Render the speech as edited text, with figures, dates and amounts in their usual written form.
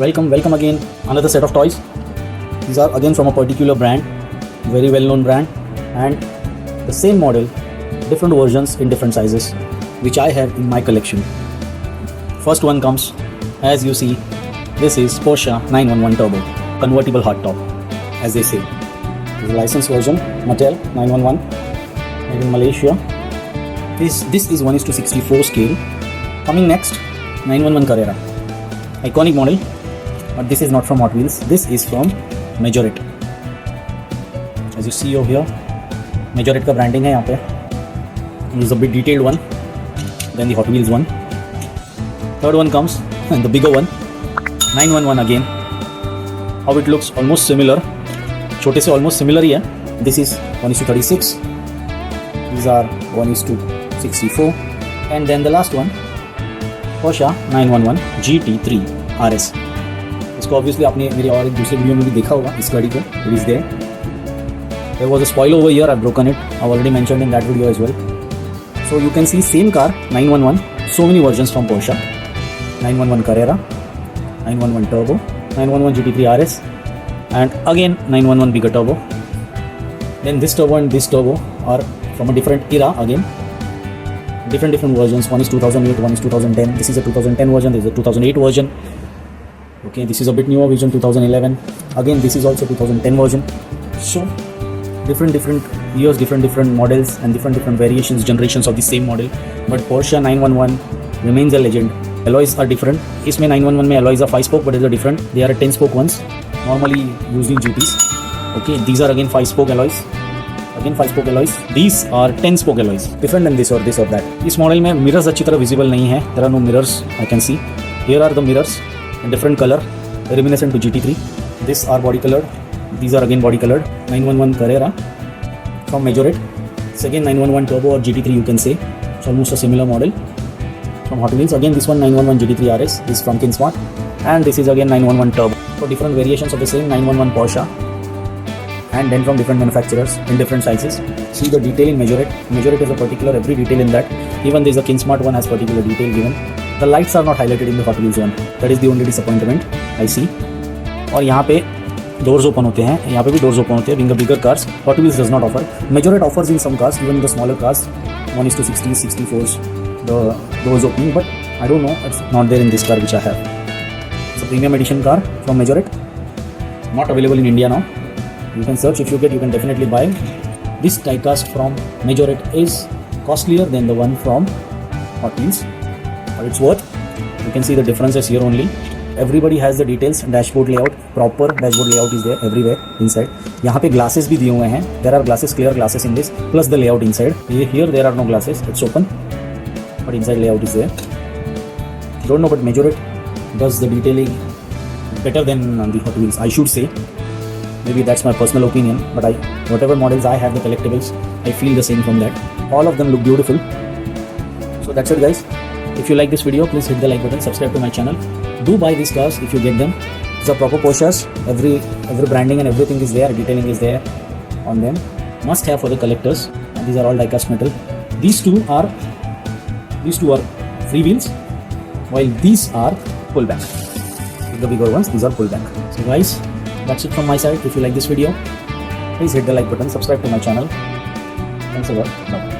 Welcome again. Another set of toys. These are again from a particular brand, very well known brand, and the same model, different versions in different sizes, which I have in my collection. First one comes, as you see, this is Porsche 911 Turbo, convertible hardtop, as they say. This is a licensed version, Mattel 911, made in Malaysia. This is 1:64 scale. Coming next, 911 Carrera, iconic model, but this is not from Hot Wheels. This is from Majorette. As you see over here, Majorette का branding है यहाँ पे. This is a bit detailed one than the Hot Wheels one. Third one comes, and the bigger one, 911 again. How it looks almost similar. छोटे से almost similar ही है. This is 1:36. These are 1:64. And then the last one, Porsche 911 GT3 RS. इसको obviously आपने मेरे और एक दूसरे video में भी देखा होगा, इस गाड़ी को. It is there. There was a spoiler over here. I've broken it. I've already mentioned in that video as well. So you can see same car 911. So many versions from Porsche. 911 Carrera, 911 Turbo, 911 GT3 RS, and again 911 bigger turbo. Then this turbo and this turbo are from a different era again. Different versions. One is 2008, one is 2010. This is a 2010 version. This is a 2008 version. Okay, this is a bit newer version, 2011. Again, this is also 2010 version. So different years, different models, and different variations, generations of the same model. But Porsche 911 remains a legend. Alloys are different. इसमें 911 में alloys are 5-spoke, but these are different. They are 10-spoke ones, normally used in GTs. Okay, these are again 5-spoke alloys. Again 5-spoke alloys. These are 10-spoke alloys. Different than this or that. इस model में mirrors अच्छी तरह visible नहीं है. There are no mirrors. I can see. Here are the mirrors in different color, reminiscent to GT3. These are body colored. These are again body colored. 911 Carrera from Majorette. It's again 911 Turbo or GT3 you can say. It's almost a similar model from Hot Wheels. Again this one 911 GT3 RS is from Kinsmart, and this is again 911 Turbo. So different variations of the same 911 Porsche, and then from different manufacturers in different sizes. See the detail in Majorette. Majorette is a particular, every detail in that. Even there is a Kinsmart one has particular detail given. The lights are not highlighted in the Hot Wheels one. That is the only disappointment I see. और यहाँ पे doors open होते हैं, यहाँ पे भी doors open होते हैं. Being a bigger cars, Hot Wheels does not offer. Majorette offers in some cars, even the smaller cars, 1:60, 64s, the doors opening. But I don't know, it's not there in this car which I have. It's a premium edition car from Majorette. Not available in India now. You can search. If you get, you can definitely buy. This diecast from Majorette is costlier than the one from Hot Wheels, but it's worth. You can see the differences here only. Everybody has the details. Dashboard layout, proper dashboard layout is there everywhere inside. यहाँ पे glasses भी दिए हुए हैं. There are glasses, clear glasses in this, plus the layout inside. Here there are no glasses. It's open, but inside layout is there. Don't know, but Majorette does the detailing better than the Hot Wheels, I should say. Maybe that's my personal opinion, but whatever models I have, the collectibles, I feel the same from that. All of them look beautiful. So that's it guys. If you like this video, please hit the like button, subscribe to my channel. Do buy these cars if you get them. These are proper Porsches. Every branding and everything is there, detailing is there on them. Must have for the collectors. And these are all diecast metal. These two are free wheels, while these are pullback. The bigger ones, these are pullback. So guys, that's it from my side. If you like this video, please hit the like button, subscribe to my channel. Thanks a lot. Bye.